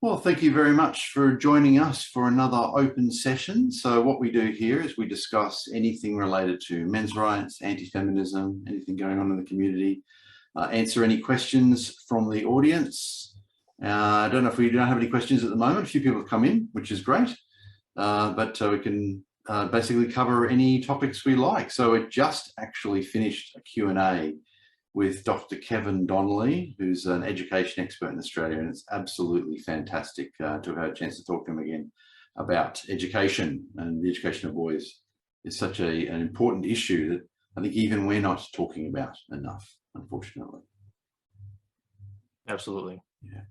Well, thank you very much for joining us for another open session. So what we do here is we discuss anything related to men's rights, anti-feminism, anything going on in the community, answer any questions from the audience. I don't know if we don't have any questions at the moment. A few people have come in, which is great, but we can basically cover any topics we like. So it just actually finished a Q&A with Dr. Kevin Donnelly, who's an education expert in Australia, and it's absolutely fantastic to have had a chance to talk to him again about education, and the education of boys is such an important issue that I think even we're not talking about enough, unfortunately. Absolutely. Yeah.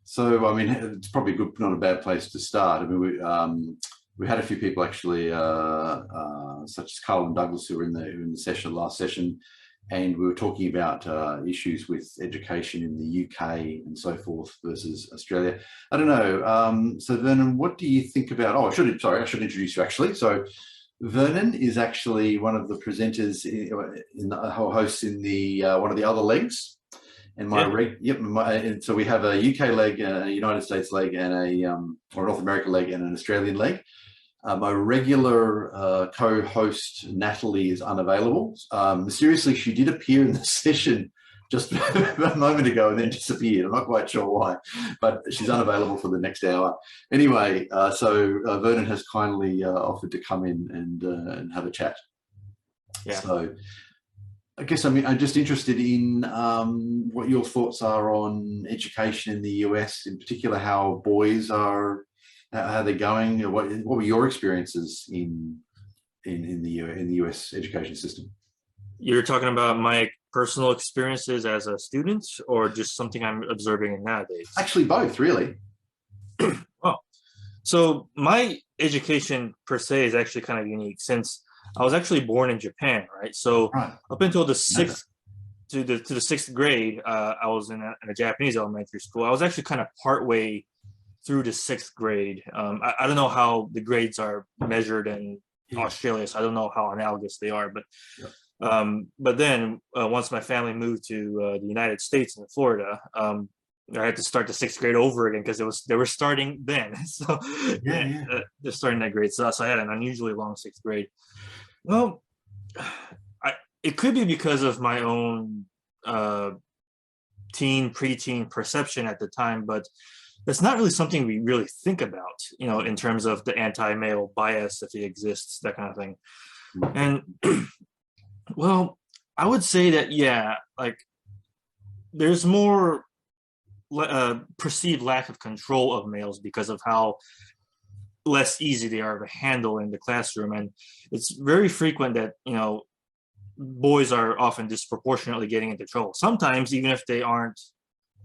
So, I mean, it's probably a good, not a bad place to start. I mean, we had a few people actually, such as Carl and Douglas, who were in the session, last session, and we were talking about issues with education in the UK and so forth versus Australia. I don't know. So Vernon, what do you think about? Oh, I should introduce you actually. So Vernon is actually one of the presenters in the hosts in the one of the other legs. And and so we have a UK leg, a United States leg, and or a North America leg, and an Australian leg. My regular co-host, Natalie, is unavailable. Mysteriously, she did appear in the session just a moment ago and then disappeared. I'm not quite sure why, but she's unavailable for the next hour. Anyway, so Vernon has kindly offered to come in and have a chat. Yeah. So I guess I'm just interested in what your thoughts are on education in the US, in particular how boys are, how they're going. What were your experiences in the US education system? You're talking about my personal experiences as a student, or just something I'm observing nowadays? Actually, both, really. Well, so my education per se is actually kind of unique, since I was actually born in Japan, right? So up until the sixth to the sixth grade, I was in a Japanese elementary school. I was actually kind of partway through the sixth grade. I don't know how the grades are measured in Australia, so I don't know how analogous they are. But then once my family moved to the United States in Florida, I had to start the sixth grade over again because they were starting then. So they're starting that grade. So I had an unusually long sixth grade. Well, it could be because of my own preteen perception at the time, but that's not really something we really think about, in terms of the anti-male bias, if it exists, that kind of thing. And well, I would say that, yeah, like there's more perceived lack of control of males because of how less easy they are to handle in the classroom. And it's very frequent that, boys are often disproportionately getting into trouble. Sometimes, even if they aren't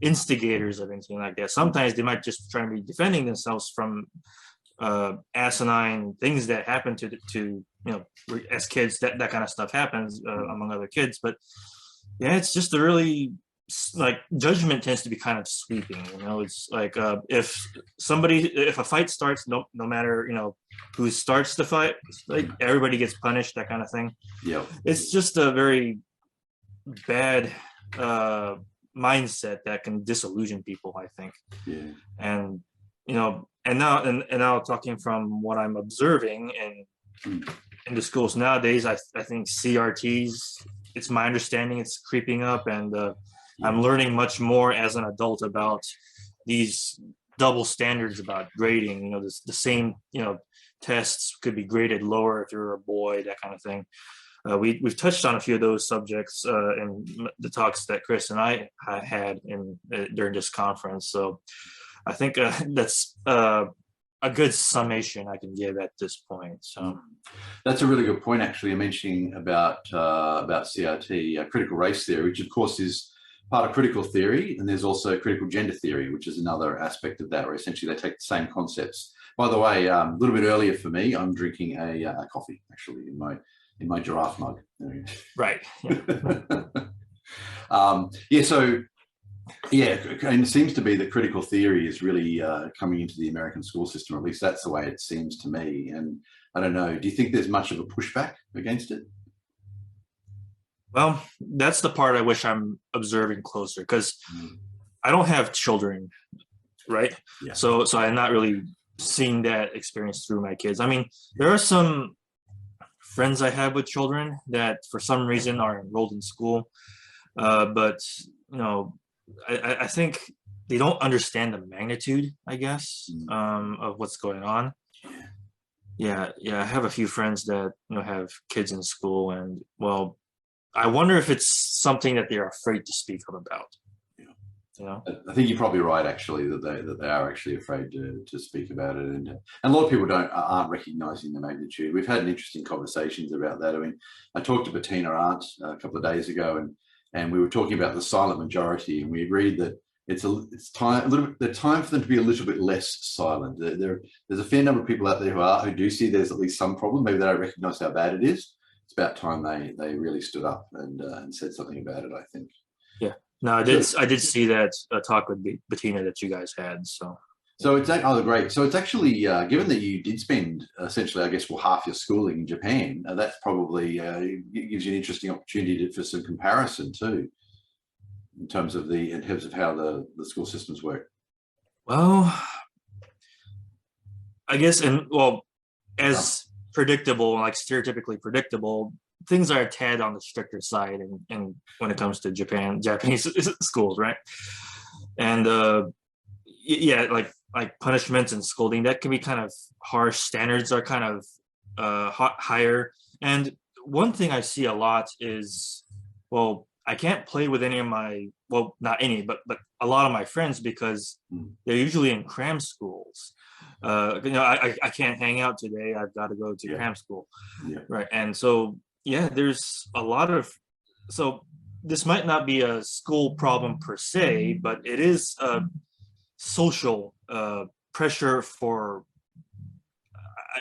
instigators of anything like that, sometimes they might just try to be defending themselves from asinine things that happen to as kids. That kind of stuff happens among other kids. But yeah, it's just a really, like, judgment tends to be kind of sweeping. It's like if a fight starts, no matter who starts the fight, like everybody gets punished, that kind of thing. Yeah, it's just a very bad mindset that can disillusion people, I think. Yeah. And now talking from what I'm observing in the schools nowadays, I think CRTs, it's my understanding it's creeping up, and I'm learning much more as an adult about these double standards about grading. The same tests could be graded lower if you're a boy, that kind of thing. We've touched on a few of those subjects in the talks that Chris and I had during this conference. So I think that's a good summation I can give at this point. So that's a really good point, actually. You're mentioning about CRT, critical race theory, which of course is part of critical theory, and there's also critical gender theory, which is another aspect of that, where essentially they take the same concepts. By the way, a little bit earlier for me, I'm drinking a coffee actually in my giraffe mug. Right. Yeah. So yeah, and it seems to be that critical theory is really coming into the American school system, or at least that's the way it seems to me. And I don't know, do you think there's much of a pushback against it? Well, that's the part I wish I'm observing closer, because I don't have children. right? Yeah. So I'm not really seeing that experience through my kids. I mean, there are some friends I have with children that for some reason are enrolled in school, but you know, I think they don't understand the magnitude, I guess, of what's going on. Yeah, I have a few friends that have kids in school, and well, I wonder if it's something that they're afraid to speak up about. I think you're probably right, actually, that they are actually afraid to speak about it, and a lot of people aren't recognizing the magnitude. We've had interesting conversations about that. I mean, I talked to Bettina Arndt a couple of days ago, and we were talking about the silent majority, and we agreed that it's time for them to be a little bit less silent. There's a fair number of people out there who do see there's at least some problem. Maybe they don't recognize how bad it is. It's about time they really stood up and said something about it, I think. Yeah. No, I did see that talk with Bettina that you guys had. So it's great. So it's actually given that you did spend essentially, I guess, half your schooling in Japan. That's probably gives you an interesting opportunity for some comparison too, in terms of how the school systems work. Well, I guess, as predictable, like stereotypically predictable, things are a tad on the stricter side, and when it comes to Japanese schools, right? And like punishments and scolding, that can be kind of harsh. Standards are kind of higher. And one thing I see a lot is, well, I can't play with any of my, well, not any, but a lot of my friends, because they're usually in cram schools. I can't hang out today. I've got to go to cram school, right? And so there's a lot of, so this might not be a school problem per se, but it is a social pressure for,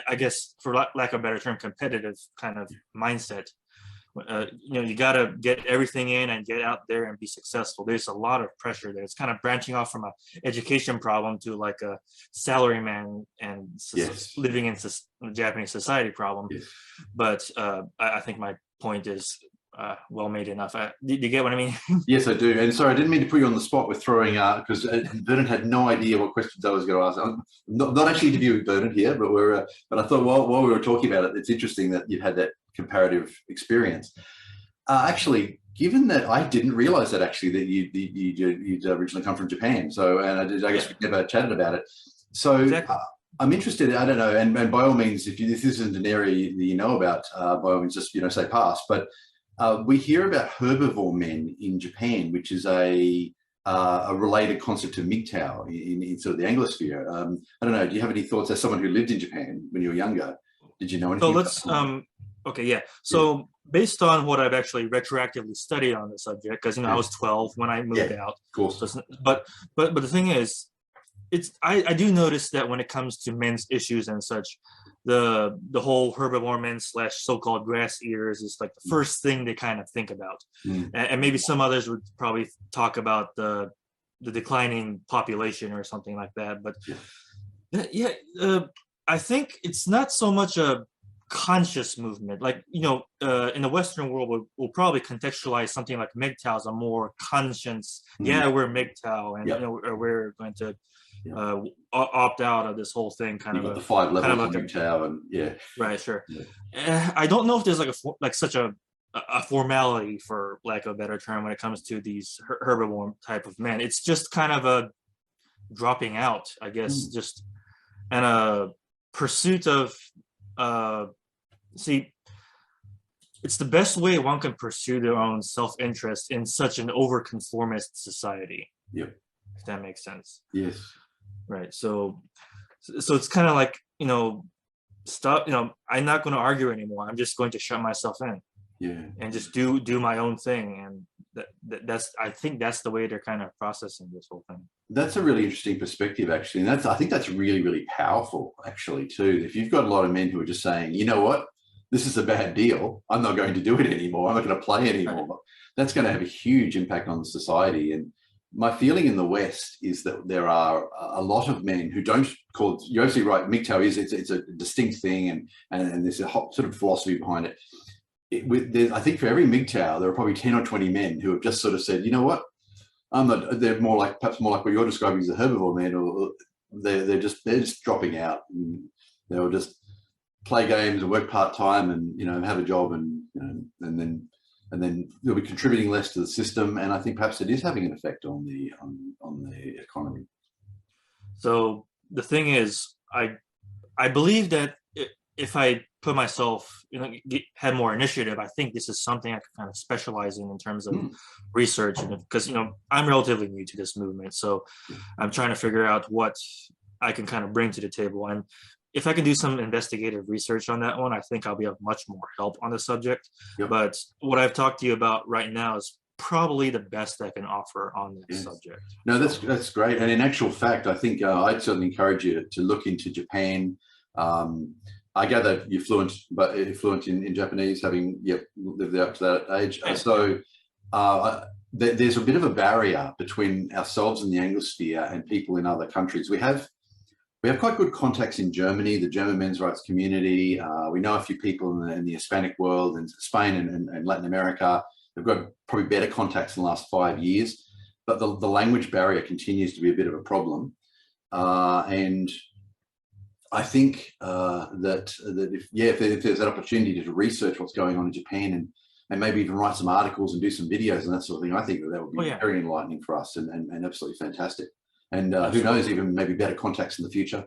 I guess, for lack of a better term, competitive kind of mindset. You got to get everything in and get out there and be successful. There's a lot of pressure there. It's kind of branching off from an education problem to like a salaryman and living in Japanese society problem. Yes. But I think my point is well made enough. Do you get what I mean? Yes, I do. And sorry, I didn't mean to put you on the spot with throwing because Vernon had no idea what questions I was going to ask. I'm not actually interviewing Vernon here, but I thought while we were talking about it, it's interesting that you've had that comparative experience. Actually, given that I didn't realize that actually that you'd originally come from Japan, I guess we never chatted about it. So exactly. I'm interested. I don't know, and by all means, if this isn't an area that you know about, by all means, just say pass. But we hear about herbivore men in Japan, which is a related concept to MGTOW in sort of the Anglosphere. I don't know. Do you have any thoughts as someone who lived in Japan when you were younger? Did you know anything? So let's okay, yeah. So based on what I've actually retroactively studied on the subject, because I was 12 when I moved out. Of course. So but the thing is, I do notice that when it comes to men's issues and such, the whole herbivore men / so-called grass eaters is like the first thing they kind of think about. And maybe some others would probably talk about the declining population or something like that. But I think it's not so much a conscious movement. Like, in the Western world, we'll probably contextualize something like MGTOW as a more conscious, we're MGTOW, and we're going to opt out of this whole thing. Kind of the 5 levels of MGTOW, and right, sure. I don't know if there's like such a formality, for lack of a better term, when it comes to these herbivore type of men. It's just kind of a dropping out, I guess, just and a pursuit of it's the best way one can pursue their own self-interest in such an over-conformist society. Yep. If that makes sense. Yes. Right. So it's kind of like, stop, I'm not going to argue anymore. I'm just going to shut myself in. Yeah. And just do my own thing. And that's I think that's the way they're kind of processing this whole thing. That's a really interesting perspective, actually. And I think that's really, really powerful, actually, too. If you've got a lot of men who are just saying, you know what, this is a bad deal, I'm not going to do it anymore, I'm not going to play anymore, right. That's going to have a huge impact on society. And my feeling in the West is that there are a lot of men who don't call it, you're absolutely right, MGTOW it's a distinct thing, and there's a hot sort of philosophy behind it. I think for every MGTOW, there are probably 10 or 20 men who have just sort of said, you know what, They're more like, perhaps more like what you're describing as a herbivore, man, or they're just dropping out. And they'll just play games and work part-time and, you know, have a job, and, you know, and then they'll be contributing less to the system. And I think perhaps it is having an effect on the economy. So the thing is, I believe that if I put myself, you know, had more initiative, I think this is something I could kind of specialize in terms of research, and because, you know, I'm relatively new to this movement, so I'm trying to figure out what I can kind of bring to the table. And if I can do some investigative research on that one, I think I'll be of much more help on the subject. Yep. But what I've talked to you about right now is probably the best I can offer on this subject. No, that's great. And in actual fact, I think I'd certainly encourage you to look into Japan. I gather you're fluent, but you're fluent in Japanese, having lived up to that age. So there's a bit of a barrier between ourselves in the Anglosphere and people in other countries. We have quite good contacts in Germany, the German men's rights community. We know a few people in the Hispanic world, and Spain and Latin America. They've got probably better contacts in the last 5 years, but the language barrier continues to be a bit of a problem. And I think that if there's that opportunity to research what's going on in Japan and maybe even write some articles and do some videos and that sort of thing, I think that would be very enlightening for us and absolutely fantastic. And who knows, even maybe better contacts in the future.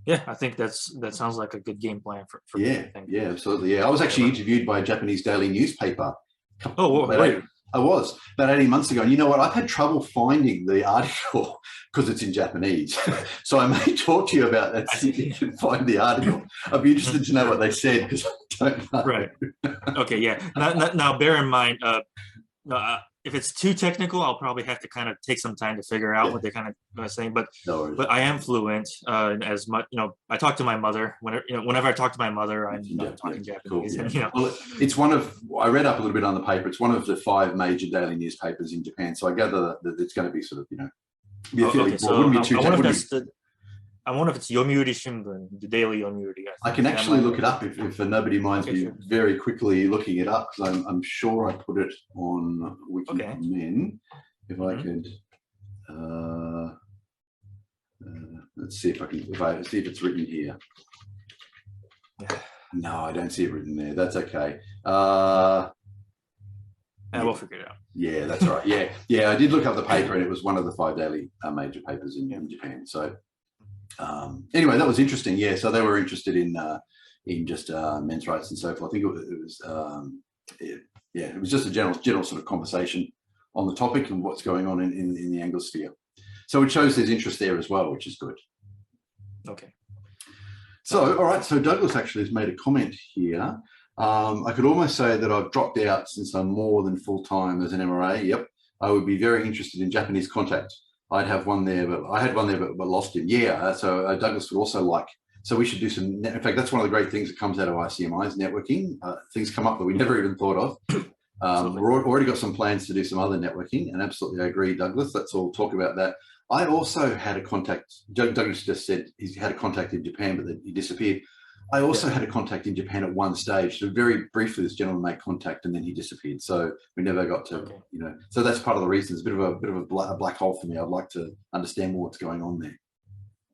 Yeah, I think that sounds like a good game plan for yeah, absolutely. Yeah, I was actually interviewed by a Japanese daily newspaper. I was about 18 months ago, and you know what? I've had trouble finding the article because it's in Japanese. So I may talk to you about that, see if you can find the article. I'd be interested to know what they said, because I don't know. Right. Okay. Yeah. Now, bear in mind, if it's too technical, I'll probably have to kind of take some time to figure out what they're kind of saying. But I am fluent as much. You know, I talk to my mother whenever I talk to my mother, I'm talking Japanese. Cool, and, you know, well, it's one of. I read up a little bit on the paper. It's one of the 5 major daily newspapers in Japan. So I gather that it's going to be sort of, you know, be a fairly broad. Wouldn't be too. I wonder if it's Yomiuri Shimbun, the daily Yomiuri. I can actually look it up if nobody minds me very quickly looking it up, because I'm sure I put it on Wikimen. If I could, let's see if I can. See if it's written here. No, I don't see it written there. That's okay. We'll figure it out. Yeah, that's all right. Yeah. I did look up the paper, and it was one of the 5 daily major papers in Japan. So. Anyway, that was interesting. Yeah, so they were interested in just men's rights and so forth. I think it was just a general sort of conversation on the topic and what's going on in the Anglosphere. So it shows there's interest there as well, which is good. Okay. So, all right. So Douglas actually has made a comment here. I could almost say that I've dropped out since I'm more than full-time as an MRA. Yep. I would be very interested in Japanese contact. I'd have one there, but I had one there, but lost him. Yeah, so Douglas would also like. So we should do some. In fact, that's one of the great things that comes out of ICMI's networking. Things come up that we never even thought of. We've already got some plans to do some other networking, and absolutely, I agree, Douglas. Let's all talk about that. I also had a contact. Douglas just said he had a contact in Japan, but then he disappeared. I also had a contact in Japan at one stage. So very briefly, this gentleman made contact, and then he disappeared. So we never got to, you know. So that's part of the reason. It's a bit of a black hole for me. I'd like to understand more what's going on there.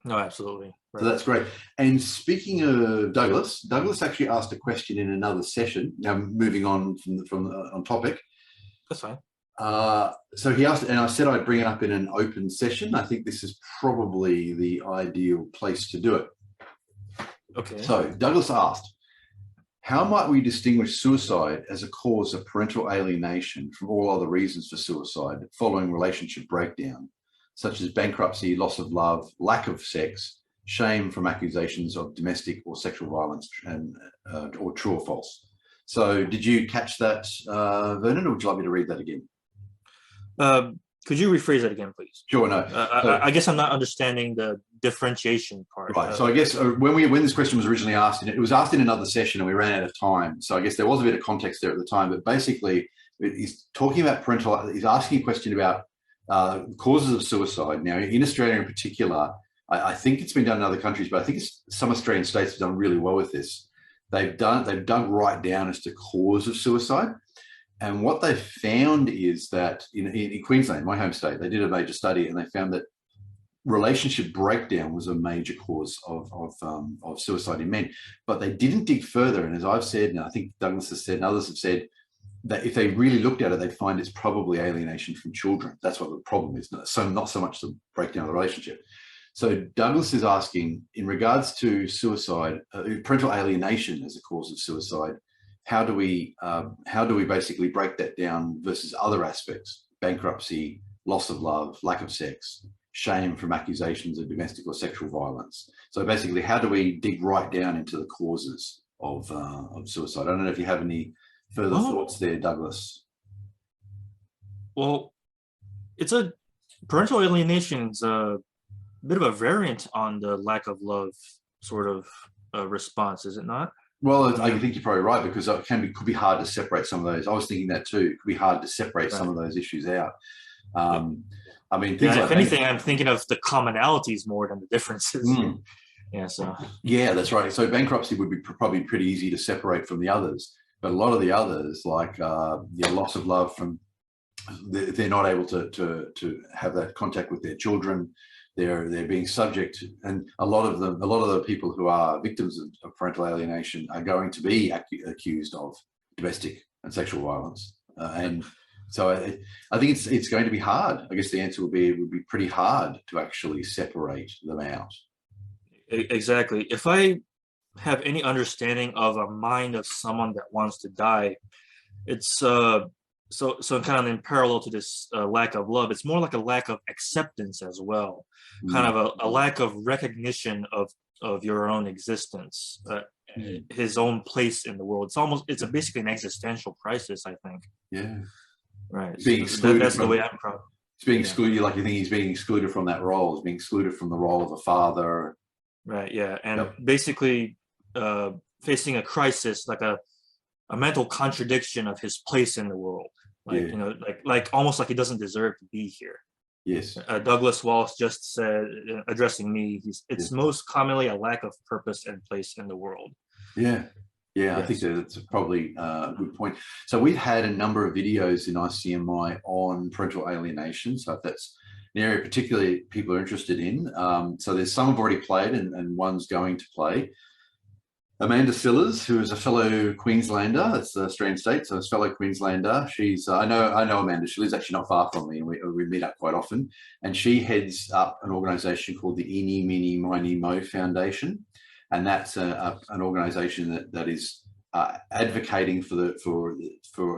No, absolutely. Right. So that's great. And speaking of Douglas actually asked a question in another session. Now moving on from on topic. That's fine. So he asked, and I said I'd bring it up in an open session. I think this is probably the ideal place to do it. Okay. So Douglas asked, how might we distinguish suicide as a cause of parental alienation from all other reasons for suicide following relationship breakdown, such as bankruptcy, loss of love, lack of sex, shame from accusations of domestic or sexual violence, and or true or false? So did you catch that, Vernon, or would you like me to read that again? Could you rephrase that again, please? Sure, no. I guess I'm not understanding the differentiation part. Right. So I guess when this question was originally asked, it was asked in another session and we ran out of time. So I guess there was a bit of context there at the time, but basically he's talking about he's asking a question about causes of suicide. Now in Australia in particular, I think it's been done in other countries, but I think some Australian states have done really well with this. They've dug right down as to cause of suicide. And what they found is that in Queensland, my home state, they did a major study and they found that relationship breakdown was a major cause of suicide in men. But they didn't dig further. And as I've said, and I think Douglas has said, and others have said, that if they really looked at it, they'd find it's probably alienation from children. That's what the problem is. So not so much the breakdown of the relationship. So Douglas is asking, in regards to suicide, parental alienation as a cause of suicide, how do we basically break that down versus other aspects? Bankruptcy, loss of love, lack of sex, shame from accusations of domestic or sexual violence. So basically, how do we dig right down into the causes of suicide? I don't know if you have any further thoughts there, Douglas. Well, parental alienation is a bit of a variant on the lack of love sort of response, is it not? Well, I think you're probably right, because it could be hard to separate some of those. I was thinking that too. It could be hard to separate some of those issues out. I mean, things like, if anything, I'm thinking of the commonalities more than the differences. Yeah, so. Yeah, that's right. So bankruptcy would be probably pretty easy to separate from the others, but a lot of the others, like loss of love from, they're not able to have that contact with their children. They're being subject, and a lot of the people who are victims of parental alienation are going to be accused of domestic and sexual violence, and so I think it's going to be hard. I guess the answer would be pretty hard to actually separate them out. Exactly. If I have any understanding of a mind of someone that wants to die, it's so kind of in parallel to this lack of love, it's more like a lack of acceptance as well, kind of a lack of recognition of your own existence, his own place in the world. It's basically an existential crisis, I think. Yeah. Right. That's the way I'm probably. It's being excluded, like you think he's being excluded from that role, he's being excluded from the role of a father. Right, yeah. And basically facing a crisis, like a mental contradiction of his place in the world. Like, like almost like he doesn't deserve to be here. Yes. Douglas Walsh just said, addressing me, it's most commonly a lack of purpose and place in the world. Yeah. Yeah, yes. I think that's probably a good point. So we've had a number of videos in ICMI on parental alienation. So if that's an area particularly people are interested in. So there's some have already played and one's going to play. Amanda Sillars, who is a fellow Queenslander, that's the Australian state, so a fellow Queenslander. She's, I know Amanda, she lives actually not far from me, and we meet up quite often. And she heads up an organisation called the Eeny, Meeny, Miny, Mo Foundation. And that's an organisation that is advocating for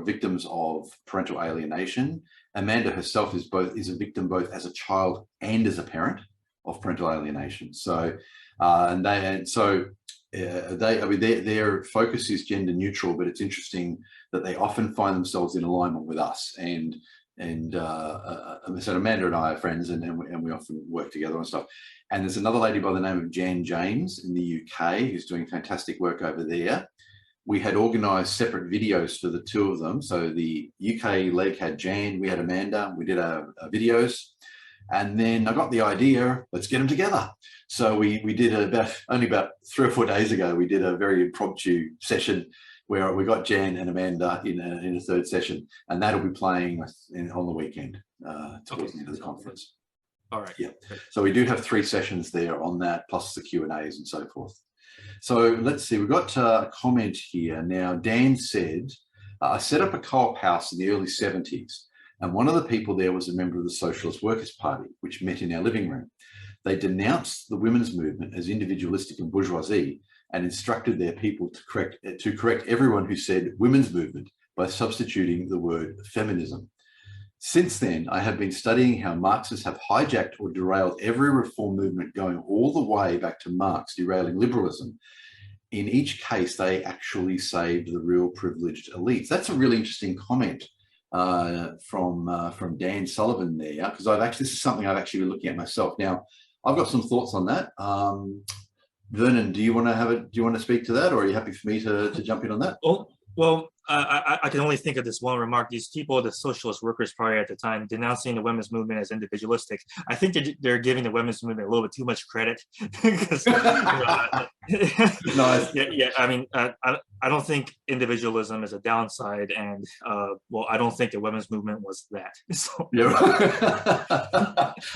victims of parental alienation. Amanda herself is a victim both as a child and as a parent of parental alienation. So their focus is gender neutral, but it's interesting that they often find themselves in alignment with us. And so Amanda and I are friends, and we often work together on stuff. And there's another lady by the name of Jan James in the UK who's doing fantastic work over there. We had organised separate videos for the two of them. So the UK leg had Jan, we had Amanda, we did our videos. And then I got the idea, let's get them together. So we did only about 3 or 4 days ago, we did a very impromptu session where we got Jan and Amanda in a third session, and that'll be playing on the weekend towards the end of the conference. All right. Yeah. So we do have 3 sessions there on that, plus the Q&As and so forth. So let's see, we've got a comment here. Now, Dan said, I set up a co-op house in the early 70s, and one of the people there was a member of the Socialist Workers' Party, which met in our living room. They denounced the women's movement as individualistic and bourgeoisie, and instructed their people to correct everyone who said women's movement by substituting the word feminism. Since then, I have been studying how Marxists have hijacked or derailed every reform movement, going all the way back to Marx derailing liberalism. In each case, they actually saved the real privileged elites. That's a really interesting comment from Dan Sullivan there, because this is something I've actually been looking at myself. Now, I've got some thoughts on that. Vernon, do you want to speak to that, or are you happy for me to jump in on that? Well, I can only think of this one remark. These people, the Socialist Workers' Party at the time, denouncing the women's movement as individualistic. I think they're giving the women's movement a little bit too much credit. Because, nice. Yeah. I mean, I don't think individualism is a downside, and well, I don't think the women's movement was that. So. Yeah,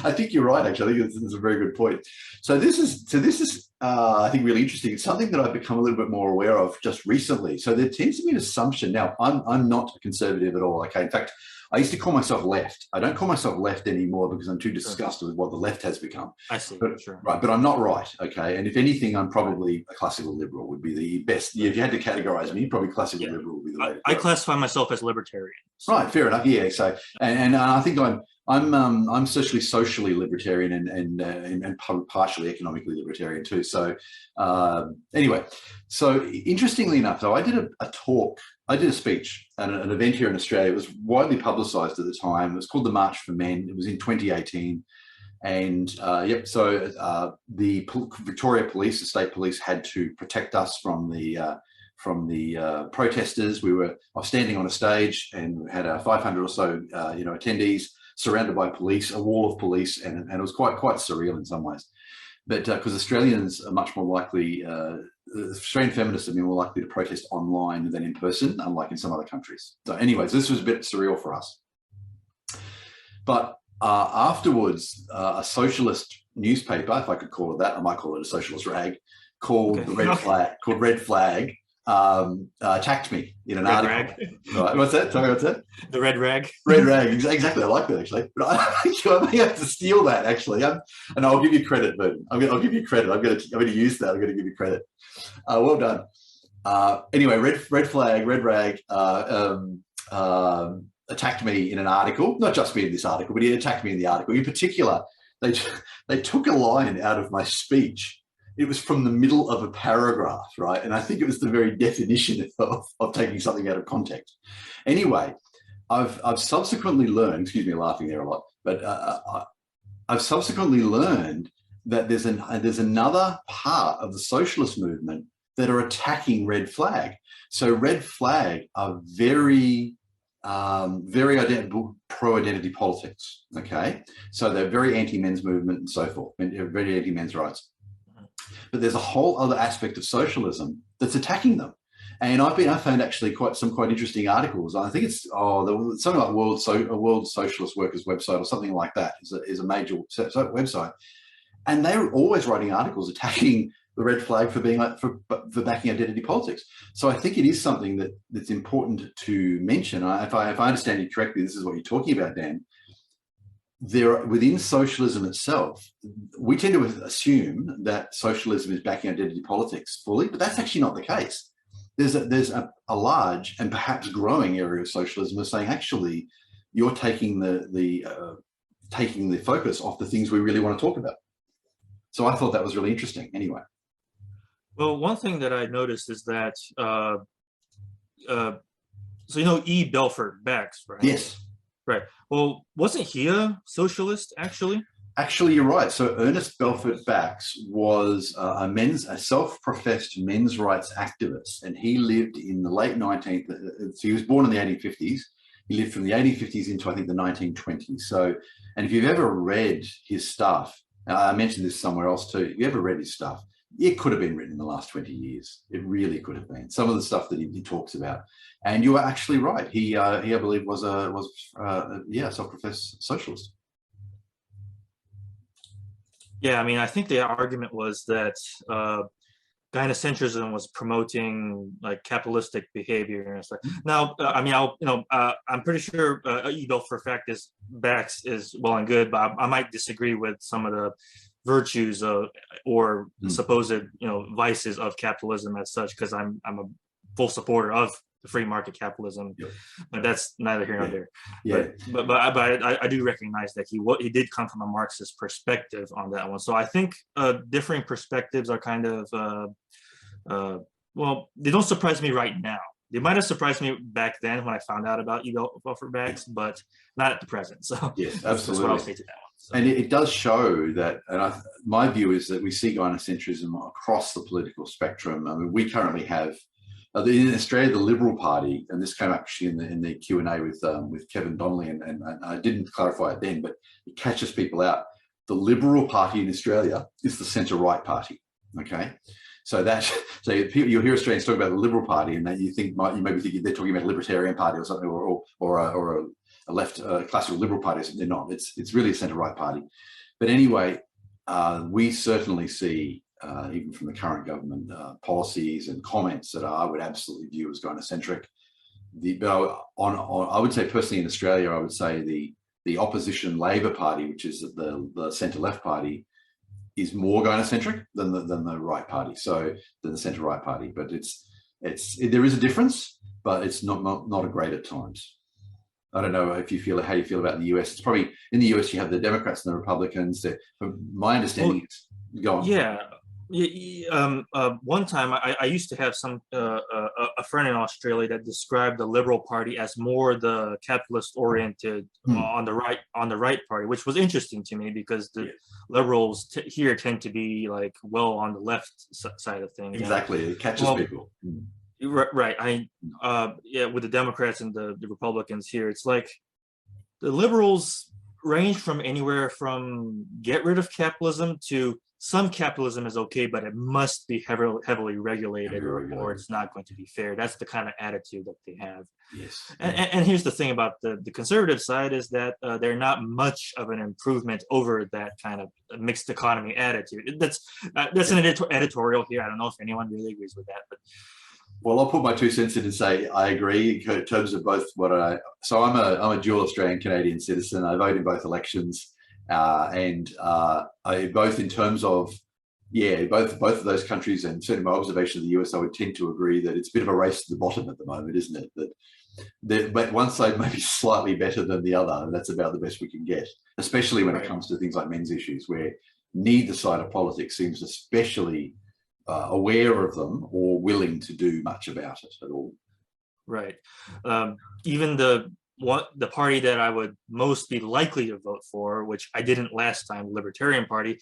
I think you're right. Actually, I think this is a very good point. So this is I think really interesting. It's something that I've become a little bit more aware of just recently. So there tends to be an assumption. Now, I'm not a conservative at all. Okay, in fact, I used to call myself left. I don't call myself left anymore because I'm too disgusted with what the left has become. I see. But, sure. Right, but I'm not right. Okay, and if anything, I'm probably a classical liberal. Would be the best. If you had to categorize me, probably classical liberal would be the way to go. I classify myself as libertarian. So. Right, fair enough. Yeah. So, and I think I'm socially libertarian and partially economically libertarian too. So anyway, so interestingly enough, though, I did a speech at an event here in Australia. It was widely publicised at the time. It was called the March for Men. It was in 2018. And so the Victoria Police, the state police, had to protect us from the protesters. I was standing on a stage and had 500 or so attendees surrounded by police, a wall of police, and it was quite surreal in some ways. But because Australians are much more likely, Australian feminists have been more likely to protest online than in person, unlike in some other countries. So anyways, this was a bit surreal for us. But afterwards, a socialist newspaper, if I could call it that, I might call it a socialist rag, called Red Flag, attacked me in an article. Right, what's that? Sorry, what's that? The Red Rag. Red Rag, exactly. I like that actually. But I may have to steal that actually, and I'll give you credit, Vernon. I'll give you credit. I'm going to use that. I'm going to give you credit. Well done. Anyway, Red Flag, Red Rag attacked me in an article. Not just me in this article, but he attacked me in the article. In particular, they took a line out of my speech. It was from the middle of a paragraph, right? And I think it was the very definition of taking something out of context. Anyway, I've subsequently learned, excuse me, laughing there a lot, but I've subsequently learned that there's another part of the socialist movement that are attacking Red Flag. So Red Flag are very pro-identity politics, okay? So they're very anti-men's movement and so forth, and very anti-men's rights. But there's a whole other aspect of socialism that's attacking them. And I found actually quite interesting articles. I think it's something like World Socialist Workers website or something like that is a major website. And they're always writing articles attacking the Red Flag for being for backing identity politics. So I think it is something that's important to mention. If I understand you correctly, this is what you're talking about, Dan. Within socialism itself, we tend to assume that socialism is backing identity politics fully, but that's actually not the case. There's a large and perhaps growing area of socialism that's saying actually you're taking taking the focus off the things we really want to talk about. So I thought that was really interesting. Anyway. Well, one thing that I noticed is that so E. Belfort Bax, right? Yes. Right. Well, wasn't he a socialist, actually? Actually, you're right. So Ernest Belfort Bax was a self-professed men's rights activist, and he lived in the late 19th. So he was born in the 1850s. He lived from the 1850s into, I think, the 1920s. So, and if you've ever read his stuff, I mentioned this somewhere else too, if you ever read his stuff, it could have been written in the last 20 years. It really could have been. Some of the stuff that he talks about. And you are actually right. He I believe, was a self-professed socialist. Yeah, I mean, I think the argument was that gynocentrism was promoting like capitalistic behavior and stuff. Now, I mean, I'm pretty sure E. Belfort Bax is well and good, but I might disagree with some of the virtues or supposed vices of capitalism as such, because I'm a full supporter of the free market capitalism, but that's neither here nor there. Yeah. But I do recognize that he did come from a Marxist perspective on that one. So I think differing perspectives are kind of well, they don't surprise me right now. They might have surprised me back then when I found out about E. Belfort Bax, but not at the present. So yes, absolutely. That's what I'll say to that one. So. And it does show that, and my view is that we see gynocentrism across the political spectrum. I mean, we currently have in Australia, the Liberal Party, and this came actually in the Q&A with Kevin Donnelly, and I didn't clarify it then, but it catches people out. The Liberal Party in Australia is the centre-right party, okay? So that so you'll hear Australians talk about the Liberal Party, and that you maybe think they're talking about a Libertarian Party or something, or a left classical Liberal Party. They're not. It's really a centre-right party. But anyway, we certainly see, even from the current government, policies and comments that I would absolutely view as gynocentric. I would say personally in Australia, I would say the opposition Labor Party, which is the centre-left party, is more gynocentric than the right party. So than the centre-right party, but there is a difference, but it's not a great at times. I don't know if how you feel about the US. It's probably in the US you have the Democrats and the Republicans. My understanding is, go on. Yeah. One time I used to have a friend in Australia that described the Liberal Party as more the capitalist oriented on the right party, which was interesting to me because the Liberals here tend to be like on the left side of things. Exactly, it catches people. Right. With the Democrats and the Republicans here, it's like the Liberals range from anywhere from get rid of capitalism to some capitalism is okay, but it must be heavily regulated or it's not going to be fair. That's the kind of attitude that they have. Yes. And here's the thing about the conservative side is that they're not much of an improvement over that kind of mixed economy attitude. That's an editorial here. I don't know if anyone really agrees with that, but. Well, I'll put my 2 cents in and say I agree in terms of both so I'm a dual Australian Canadian citizen. I vote in both elections, and both in terms of both of those countries, and certainly my observation of the US, I would tend to agree that it's a bit of a race to the bottom at the moment, isn't it? But one side may be slightly better than the other, and that's about the best we can get, especially when it comes to things like men's issues, where neither side of politics seems especially aware of them or willing to do much about it at all. Right. Even the party that I would most be likely to vote for, which I didn't last time, the Libertarian Party,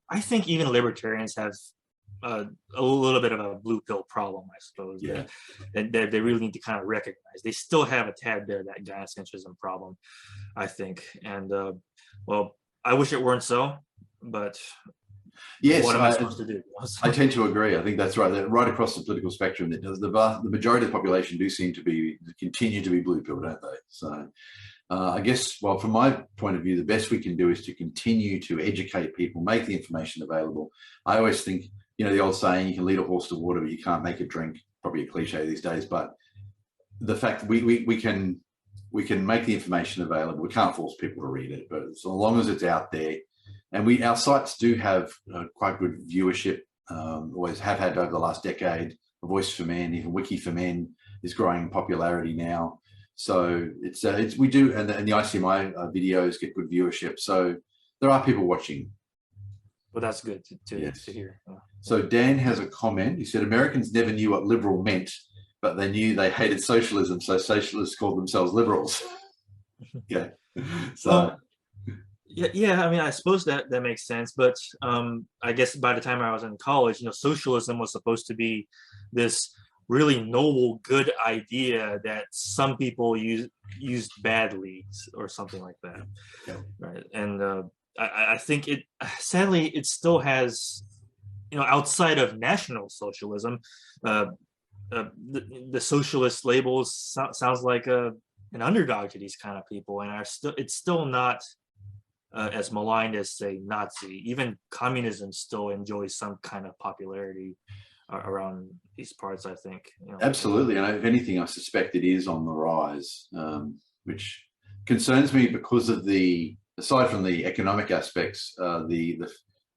I think even libertarians have a little bit of a blue pill problem, I suppose. Yeah. That they really need to kind of recognize. They still have a tad bit of that gynocentrism problem, I think. And I wish it weren't so, but yes, what am I supposed to do? I tend to agree. I think that's right. That right across the political spectrum, the majority of the population do seem to continue to be blue pill, don't they? So I guess, from my point of view, the best we can do is to continue to educate people, make the information available. I always think, the old saying, you can lead a horse to water, but you can't make it drink. Probably a cliche these days, but the fact that we can make the information available. We can't force people to read it, but so long as it's out there. And our sites do have quite good viewership, always have had over the last decade. A Voice for Men, even Wiki for Men is growing in popularity now. So we do, and the ICMI videos get good viewership. So there are people watching. Well, that's good to hear. So Dan has a comment. He said, Americans never knew what liberal meant, but they knew they hated socialism. So socialists called themselves liberals. Yeah. So. Yeah. I mean, I suppose that makes sense. But I guess by the time I was in college, socialism was supposed to be this really noble, good idea that some people used badly or something like that. Yeah. Right. And I think sadly, it still has, outside of National Socialism, the socialist labels sounds like an underdog to these kind of people, and it's still not as maligned as, say, Nazi. Even communism still enjoys some kind of popularity around these parts, I think. Absolutely, and if anything, I suspect it is on the rise, which concerns me because of aside from the economic aspects, the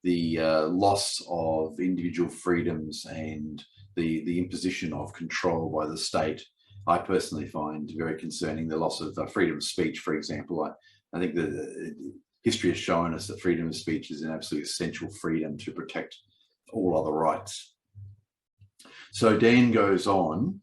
loss of individual freedoms and the imposition of control by the state. I personally find very concerning the loss of freedom of speech, for example. I think that history has shown us that freedom of speech is an absolute essential freedom to protect all other rights. So Dan goes on.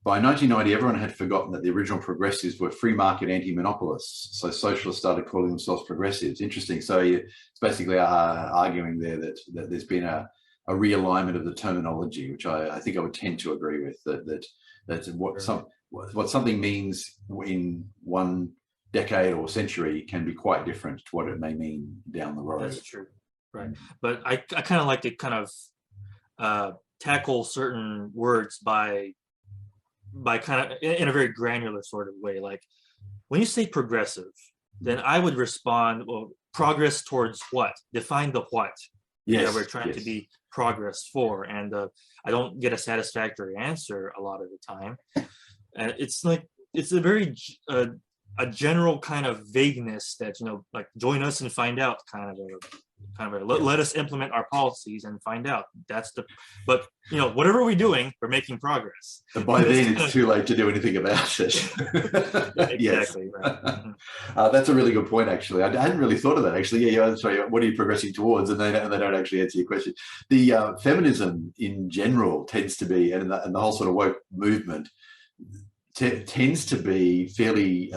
By 1990, everyone had forgotten that the original progressives were free market anti-monopolists. So socialists started calling themselves progressives. Interesting. So it's basically arguing there that there's been a realignment of the terminology, which I think I would tend to agree with. That what something means in one decade or century can be quite different to what it may mean down the road. That's true. Right. But I kind of like to kind of tackle certain words by kind of in a very granular sort of way. Like when you say progressive, then I would respond, well, progress towards what? Define the what that we're trying to be progress for. And I don't get a satisfactory answer a lot of the time. And it's like, it's a very a general kind of vagueness that, you know, like join us and find out let us implement our policies and find out. But you know, whatever we're doing, we're making progress. And by then it's too late to do anything about it. Exactly. Right. That's a really good point, actually. I hadn't really thought of that, actually. Yeah, sorry, what are you progressing towards? And they don't actually answer your question. The feminism in general tends to be, and the whole sort of woke movement tends to be fairly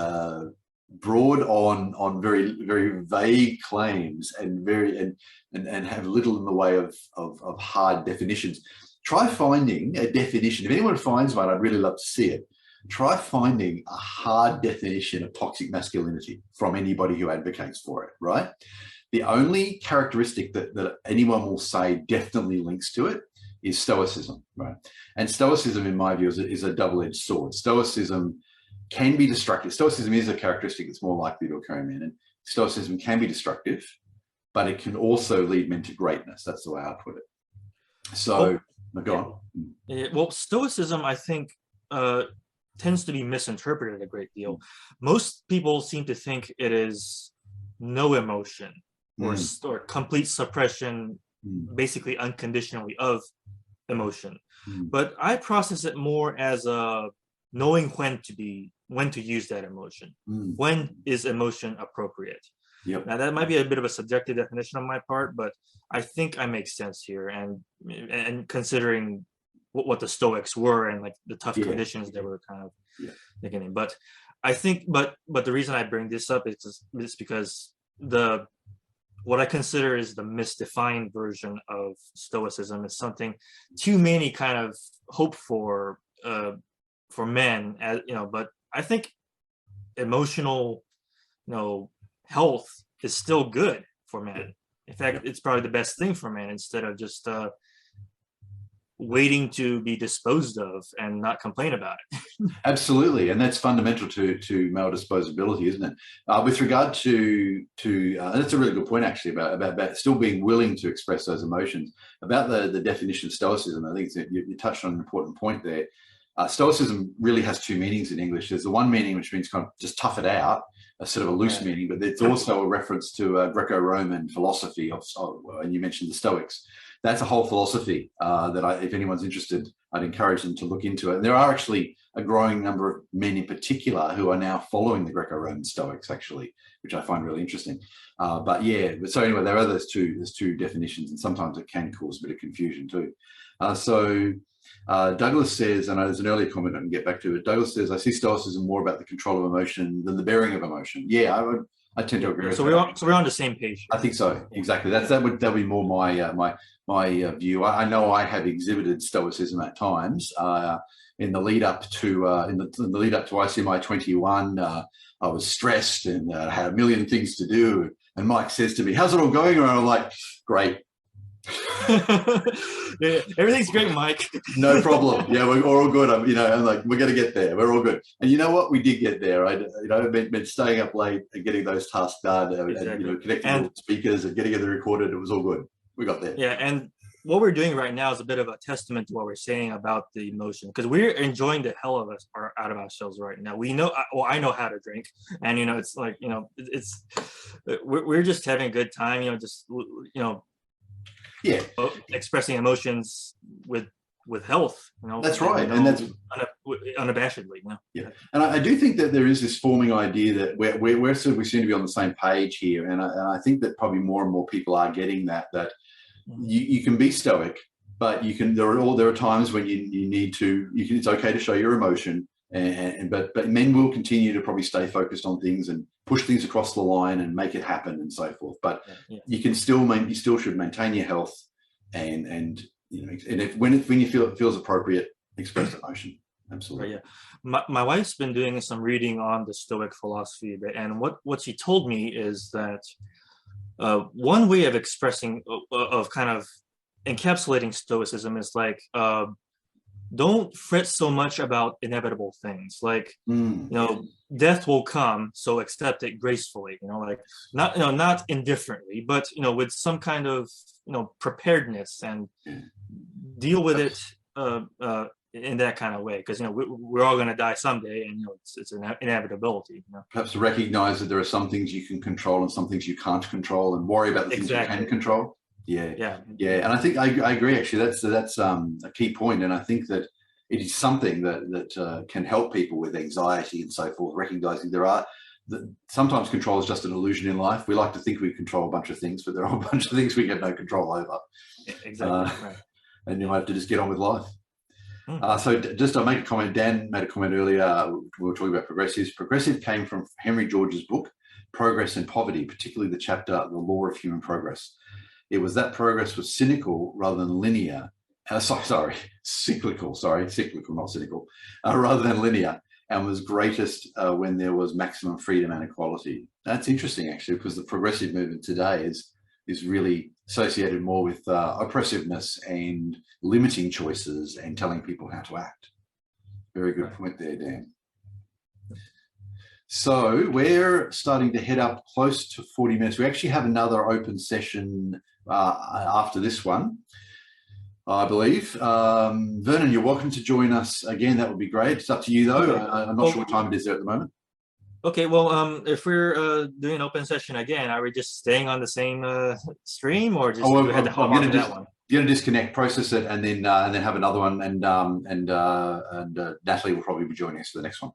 broad on very, very vague claims and have little in the way of hard definitions. Try finding a definition. If anyone finds one, I'd really love to see it. Try finding a hard definition of toxic masculinity from anybody who advocates for it, right? The only characteristic that anyone will say definitely links to it is stoicism, right? And stoicism, in my view, is a double-edged sword. Stoicism can be destructive. Stoicism is a characteristic that's more likely to occur in men. And stoicism can be destructive, but it can also lead men to greatness. That's the way I put it. So, go on. Yeah, well, stoicism, I think, tends to be misinterpreted a great deal. Most people seem to think it is no emotion or complete suppression, basically unconditionally, of emotion. But I process it more as knowing when to use that emotion. When is emotion appropriate? Yep. Now that might be a bit of a subjective definition on my part, but I think I make sense here, and considering what the Stoics were and like the tough conditions they were kind of thinking in. But I think, but the reason I bring this up is because what I consider is the misdefined version of Stoicism is something too many kind of hope for men, as you know. But I think emotional, health is still good for men. In fact, it's probably the best thing for men, instead of just waiting to be disposed of and not complain about it. Absolutely, and that's fundamental to male disposability, isn't it? With regard to and that's a really good point, actually, about still being willing to express those emotions. About the definition of stoicism, I think you touched on an important point there. Stoicism really has two meanings in English. There's the one meaning which means kind of just tough it out, a sort of a loose meaning, but it's also a reference to Greco-Roman philosophy and you mentioned the Stoics. That's a whole philosophy that if anyone's interested, I'd encourage them to look into it. And there are actually a growing number of men in particular who are now following the Greco-Roman Stoics, actually, which I find really interesting. But so anyway, there are there's two definitions, and sometimes it can cause a bit of confusion too. Douglas says, and there's an earlier comment I can get back to it. Douglas says, I see stoicism more about the control of emotion than the bearing of emotion. Yeah, I tend to agree with that. So we're on the same page. I think so. Exactly. That would be more my view. I know I have exhibited stoicism at times. In the lead up to ICMI21, I was stressed and had a million things to do. And Mike says to me, "How's it all going?" And I'm like, "Great." Yeah, everything's great, Mike. No problem. Yeah, we're all good. I'm like, we're going to get there. We're all good. And you know what? We did get there. It meant staying up late and getting those tasks done, Exactly. and connecting with speakers and getting it recorded. It was all good. We got there. Yeah, and what we're doing right now is a bit of a testament to what we're saying about the emotion, because we're enjoying the hell out of ourselves right now. We know, I know how to drink, and it's like we're just having a good time. Expressing emotions with health. That's right, and that's unabashedly. Yeah, and I do think that there is this forming idea that we seem to be on the same page here, and I think that probably more and more people are getting that you can be stoic, but there are times when you need to. It's okay to show your emotion, but men will continue to probably stay focused on things and push things across the line and make it happen and so forth. But you still should maintain your health, and when you feel it feels appropriate, express emotion. Absolutely. Right, yeah. My wife's been doing some reading on the Stoic philosophy, and what she told me is that one way of expressing of kind of encapsulating stoicism is like don't fret so much about inevitable things. Like death will come, so accept it gracefully. Like not indifferently, but with some kind of preparedness, and deal with it in that kind of way, because we're all going to die someday, and it's an inevitability. Perhaps to recognize that there are some things you can control and some things you can't control, and worry about the things you can control. Yeah. And I think I agree. Actually, that's a key point, and I think that it is something that can help people with anxiety and so forth. Recognizing sometimes control is just an illusion in life. We like to think we control a bunch of things, but there are a bunch of things we have no control over. Exactly. Right. And you have to just get on with life. So just I'll make a comment. Dan made a comment earlier. We were talking about progressives. Progressive came from Henry George's book, Progress and Poverty, particularly the chapter, The Law of Human Progress. It was that progress was cynical rather than linear. Cyclical, not cynical, rather than linear, and was greatest when there was maximum freedom and equality. That's interesting, actually, because the progressive movement today is really associated more with oppressiveness and limiting choices and telling people how to act. Very good point there, Dan. So we're starting to head up close to 40 minutes. We actually have another open session after this one, I believe. Vernon, you're welcome to join us again. That would be great. It's up to you, though. I'm not sure what time it is there at the moment. Okay, well, if we're doing an open session again, are we just staying on the same stream, or just we had to hop onto that one? You're going to disconnect, process it, and then have another one, and Natalie will probably be joining us for the next one.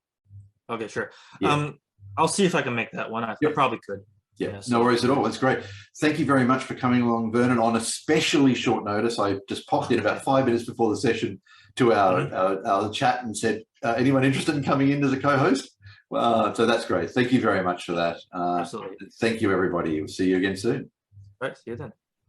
Okay, sure. Yeah. I'll see if I can make that one. I probably could. Yeah, no worries at all. That's great. Thank you very much for coming along, Vernon, on especially short notice. I just popped in about 5 minutes before the session to our chat and said, anyone interested in coming in as a co-host? So that's great. Thank you very much for that. Absolutely. Thank you, everybody. We'll see you again soon. All right, see you then.